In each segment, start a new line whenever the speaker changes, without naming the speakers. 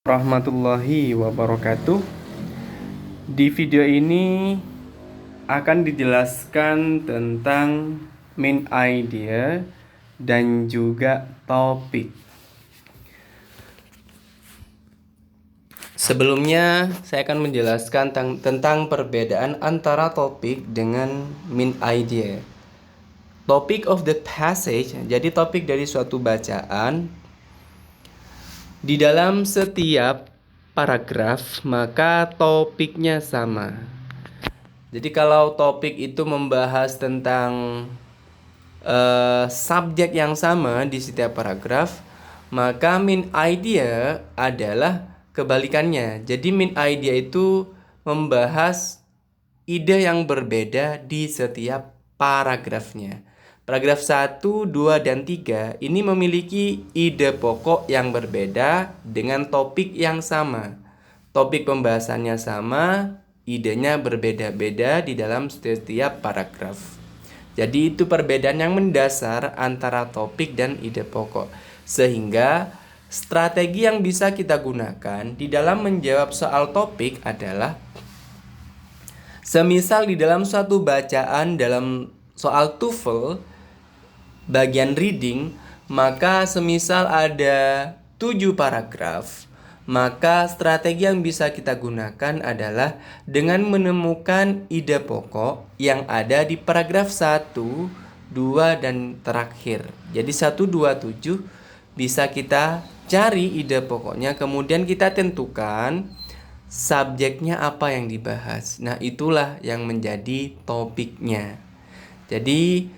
Warahmatullahi wabarakatuh. Di video ini akan dijelaskan tentang main idea dan juga topik. Sebelumnya saya akan menjelaskan tentang perbedaan antara topik dengan main idea. Topic of the passage, jadi topik dari suatu bacaan di dalam setiap paragraf, maka topiknya sama. Jadi kalau topik itu membahas tentang subjek yang sama di setiap paragraf, maka main idea adalah kebalikannya. Jadi main idea itu membahas ide yang berbeda di setiap paragrafnya. Paragraf 1, 2, dan 3 ini memiliki ide pokok yang berbeda dengan topik yang sama. Topik pembahasannya sama, idenya berbeda-beda di dalam setiap paragraf. Jadi itu perbedaan yang mendasar antara topik dan ide pokok. Sehingga strategi yang bisa kita gunakan di dalam menjawab soal topik adalah semisal di dalam suatu bacaan dalam soal TOEFL bagian reading, maka semisal ada 7 paragraf, maka strategi yang bisa kita gunakan adalah dengan menemukan ide pokok yang ada di paragraf 1, 2, dan terakhir. Jadi 1, 2, 7 bisa kita cari ide pokoknya, kemudian kita tentukan subjeknya apa yang dibahas. Nah, itulah yang menjadi topiknya. Jadi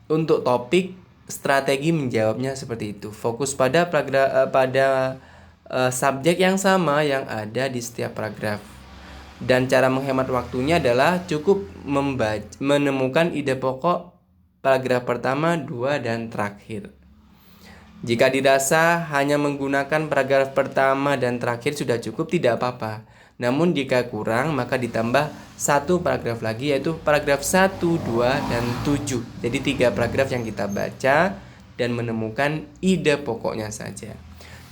untuk topik, strategi menjawabnya seperti itu. Fokus pada subjek yang sama yang ada di setiap paragraf. Dan cara menghemat waktunya adalah cukup menemukan ide pokok paragraf pertama, 2, dan terakhir. Jika dirasa hanya menggunakan paragraf pertama dan terakhir sudah cukup, tidak apa-apa. Namun jika kurang, maka ditambah 1 paragraf lagi, yaitu paragraf 1, 2, dan 7. Jadi 3 paragraf yang kita baca dan menemukan ide pokoknya saja.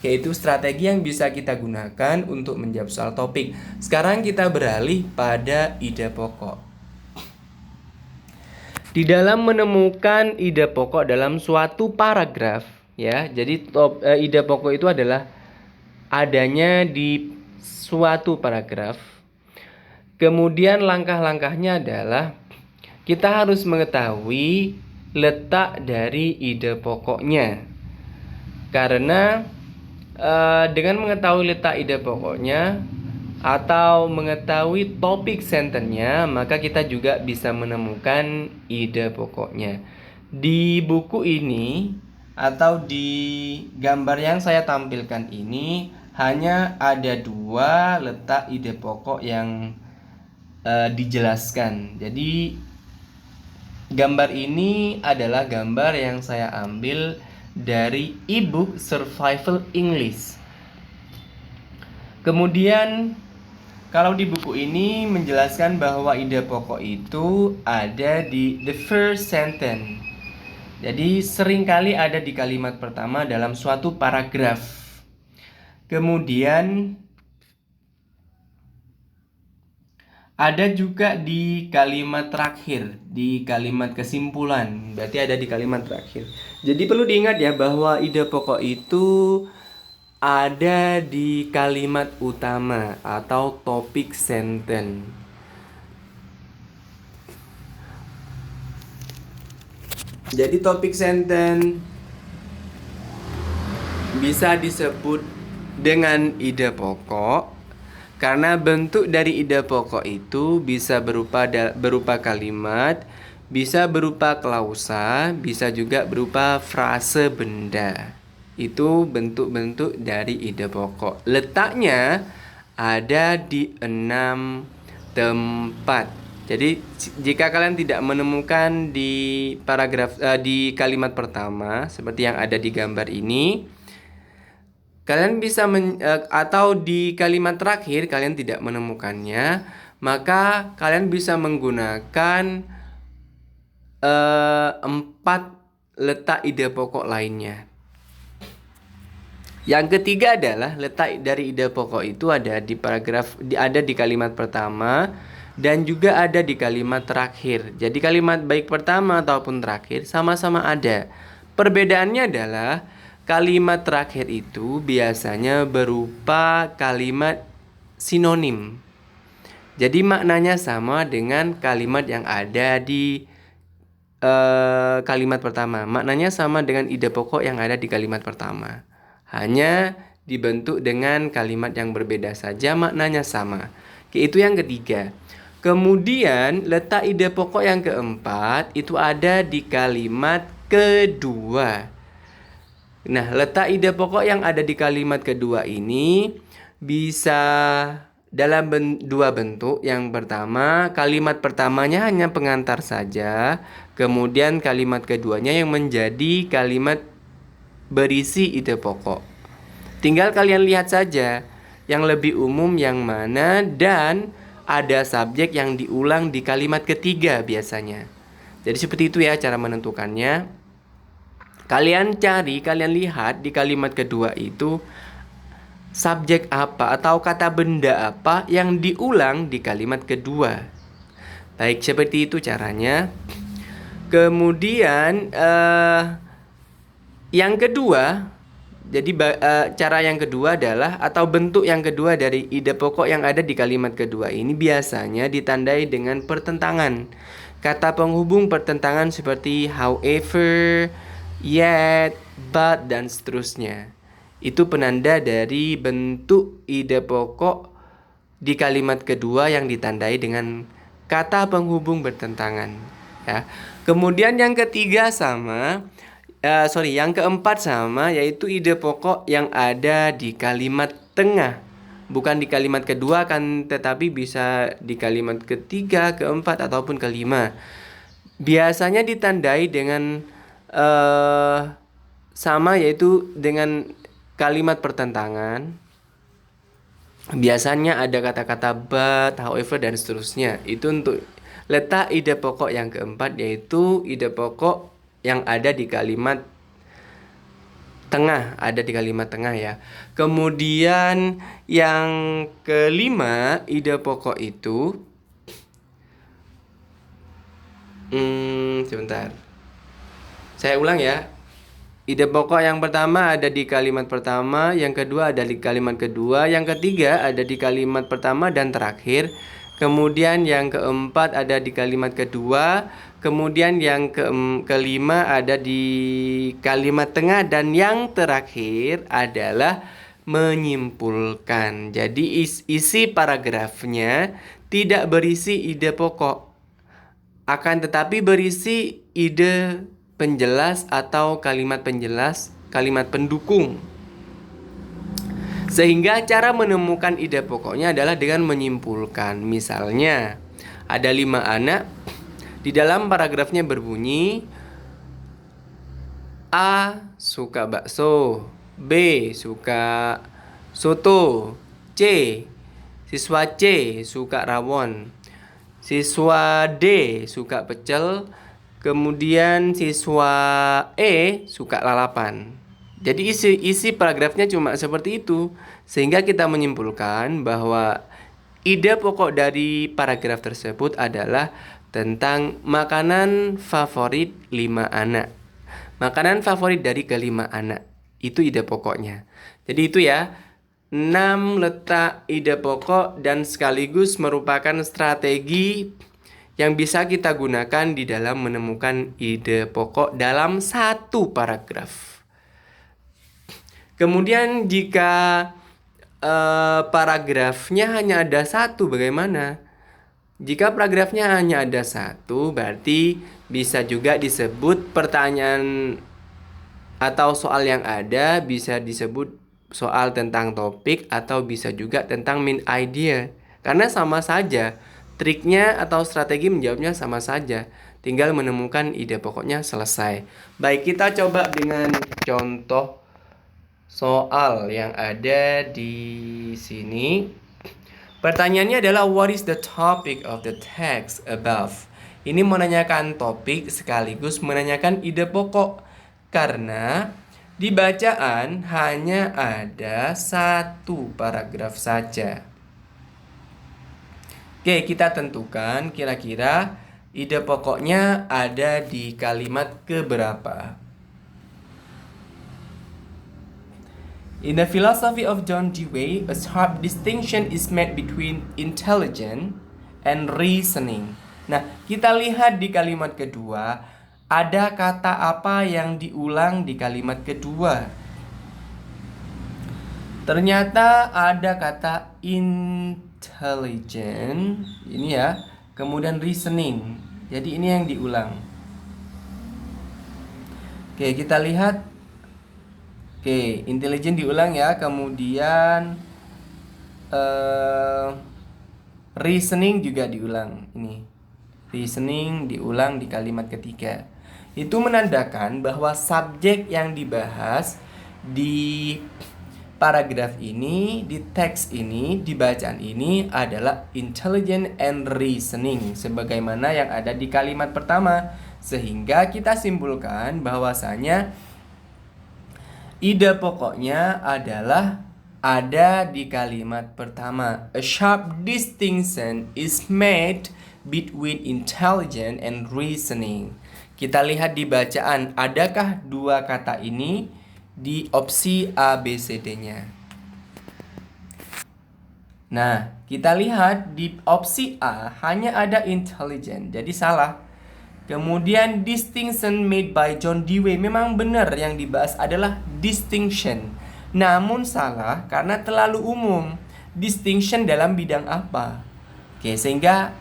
Yaitu strategi yang bisa kita gunakan untuk menjawab soal topik. Sekarang kita beralih pada ide pokok. Di dalam menemukan ide pokok dalam suatu paragraf, ya. Jadi ide pokok itu adalah adanya di suatu paragraf. Kemudian langkah-langkahnya adalah kita harus mengetahui letak dari ide pokoknya. Karena dengan mengetahui letak ide pokoknya atau mengetahui topik senternya, maka kita juga bisa menemukan ide pokoknya. Di buku ini atau di gambar yang saya tampilkan ini hanya ada 2 letak ide pokok yang dijelaskan. Jadi gambar ini adalah gambar yang saya ambil dari ebook Survival English. Kemudian kalau di buku ini menjelaskan bahwa ide pokok itu ada di the first sentence. Jadi seringkali ada di kalimat pertama dalam suatu paragraf. Kemudian ada juga di kalimat terakhir, di kalimat kesimpulan. Berarti ada di kalimat terakhir. Jadi perlu diingat ya bahwa ide pokok itu ada di kalimat utama atau topik sentence. Jadi topik sentence bisa disebut dengan ide pokok karena bentuk dari ide pokok itu bisa berupa kalimat, bisa berupa klausa, bisa juga berupa frase benda. Itu bentuk-bentuk dari ide pokok. Letaknya ada di 6 tempat. Jadi jika kalian tidak menemukan di di kalimat pertama seperti yang ada di gambar ini, kalian bisa atau di kalimat terakhir kalian tidak menemukannya, maka kalian bisa menggunakan 4 letak ide pokok lainnya. Yang ketiga adalah letak dari ide pokok itu ada di ada di kalimat pertama dan juga ada di kalimat terakhir. Jadi kalimat baik pertama ataupun terakhir sama-sama ada. Perbedaannya adalah kalimat terakhir itu biasanya berupa kalimat sinonim. Jadi maknanya sama dengan kalimat yang ada di kalimat pertama. Maknanya sama dengan ide pokok yang ada di kalimat pertama. Hanya dibentuk dengan kalimat yang berbeda saja, maknanya sama. Itu yang ketiga. Kemudian letak ide pokok yang keempat itu ada di kalimat kedua. Nah, letak ide pokok yang ada di kalimat kedua ini bisa dalam dua bentuk. Yang pertama, kalimat pertamanya hanya pengantar saja. Kemudian kalimat keduanya yang menjadi kalimat berisi ide pokok. Tinggal kalian lihat saja yang lebih umum yang mana, dan ada subjek yang diulang di kalimat ketiga biasanya. Jadi seperti itu ya cara menentukannya. Kalian lihat di kalimat kedua itu subjek apa atau kata benda apa yang diulang di kalimat kedua. Baik, seperti itu caranya. Kemudian yang kedua, jadi cara yang kedua adalah atau bentuk yang kedua dari ide pokok yang ada di kalimat kedua ini biasanya ditandai dengan pertentangan. Kata penghubung pertentangan seperti however, yet, but, dan seterusnya. Itu penanda dari bentuk ide pokok di kalimat kedua yang ditandai dengan kata penghubung bertentangan. Ya. Kemudian yang ketiga yang keempat sama, yaitu ide pokok yang ada di kalimat tengah. Bukan di kalimat kedua kan, tetapi bisa di kalimat ketiga, keempat, ataupun kelima. Biasanya ditandai dengan sama, yaitu dengan kalimat pertentangan. Biasanya ada kata-kata but, however, dan seterusnya. Itu untuk letak ide pokok yang keempat, yaitu ide pokok yang ada di kalimat tengah, ya. Kemudian yang kelima, ide pokok itu sebentar. Saya ulang ya. Ide pokok yang pertama ada di kalimat pertama, yang kedua ada di kalimat kedua, yang ketiga ada di kalimat pertama dan terakhir. Kemudian yang keempat ada di kalimat kedua, kemudian yang kelima ada di kalimat tengah, dan yang terakhir adalah menyimpulkan. Jadi isi paragrafnya tidak berisi ide pokok, akan tetapi berisi ide penjelas atau kalimat penjelas, kalimat pendukung. Sehingga cara menemukan ide pokoknya adalah dengan menyimpulkan. Misalnya, ada 5 anak. Di dalam paragrafnya berbunyi, A suka bakso, B suka soto, siswa C suka rawon, siswa D suka pecel, kemudian siswa E suka lalapan. Jadi isi paragrafnya cuma seperti itu, sehingga kita menyimpulkan bahwa ide pokok dari paragraf tersebut adalah tentang makanan favorit 5 anak. Makanan favorit dari kelima anak. Itu ide pokoknya. Jadi itu ya, 6 letak ide pokok dan sekaligus merupakan strategi yang bisa kita gunakan di dalam menemukan ide pokok dalam satu paragraf. Kemudian jika paragrafnya hanya ada satu, bagaimana? Jika paragrafnya hanya ada satu, berarti bisa juga disebut pertanyaan atau soal yang ada bisa disebut soal tentang topik, atau bisa juga tentang main idea. Karena sama saja, triknya atau strategi menjawabnya sama saja. Tinggal menemukan ide pokoknya, selesai. Baik, kita coba dengan contoh soal yang ada di sini. Pertanyaannya adalah what is the topic of the text above? Ini menanyakan topik sekaligus menanyakan ide pokok, karena Di bacaan hanya ada satu paragraf saja. Oke, kita tentukan kira-kira ide pokoknya ada di kalimat keberapa. In the philosophy of John Dewey, a sharp distinction is made between intelligence and reasoning. Nah, kita lihat di kalimat kedua, ada kata apa yang diulang di kalimat kedua? Ternyata ada kata intelligent, ini ya, kemudian reasoning. Jadi ini yang diulang. Oke, kita lihat. Oke, intelligent diulang ya, kemudian reasoning juga diulang. Ini reasoning diulang di kalimat ketiga. Itu menandakan bahwa subjek yang dibahas di paragraf ini, di teks ini, di bacaan ini adalah intelligent and reasoning, sebagaimana yang ada di kalimat pertama. Sehingga kita simpulkan bahwasanya ide pokoknya adalah ada di kalimat pertama. A sharp distinction is made between intelligence and reasoning. Kita lihat di bacaan, adakah dua kata ini di opsi A, B, C, D-nya? Nah, kita lihat di opsi A hanya ada intelligent, jadi salah. Kemudian distinction made by John Dewey, memang benar yang dibahas adalah distinction. Namun salah karena terlalu umum. Distinction dalam bidang apa? Oke, sehingga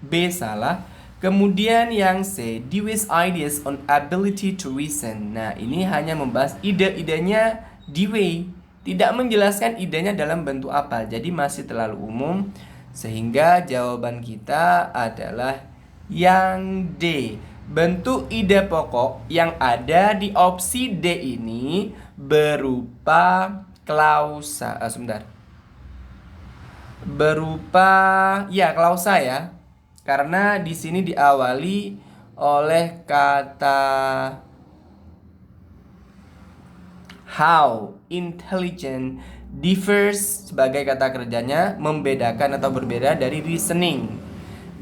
B salah. Kemudian yang C, Dewey's ideas on ability to reason. Nah, ini hanya membahas ide-idenya Dewey, tidak menjelaskan idenya dalam bentuk apa. Jadi masih terlalu umum, sehingga jawaban kita adalah yang D. Bentuk ide pokok yang ada di opsi D ini berupa klausa. Berupa klausa ya. Karena di sini diawali oleh kata how. Intelligent differs sebagai kata kerjanya, membedakan atau berbeda dari reasoning.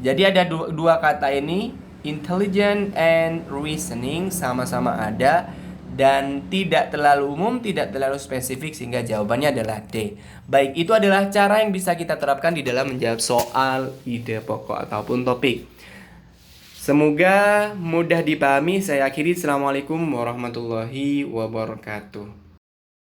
Jadi ada dua kata ini, intelligent and reasoning, sama-sama ada dan tidak terlalu umum, tidak terlalu spesifik, sehingga jawabannya adalah D. Baik, itu adalah cara yang bisa kita terapkan di dalam menjawab soal ide pokok ataupun topik. Semoga mudah dipahami. Saya akhiri. Assalamualaikum warahmatullahi wabarakatuh.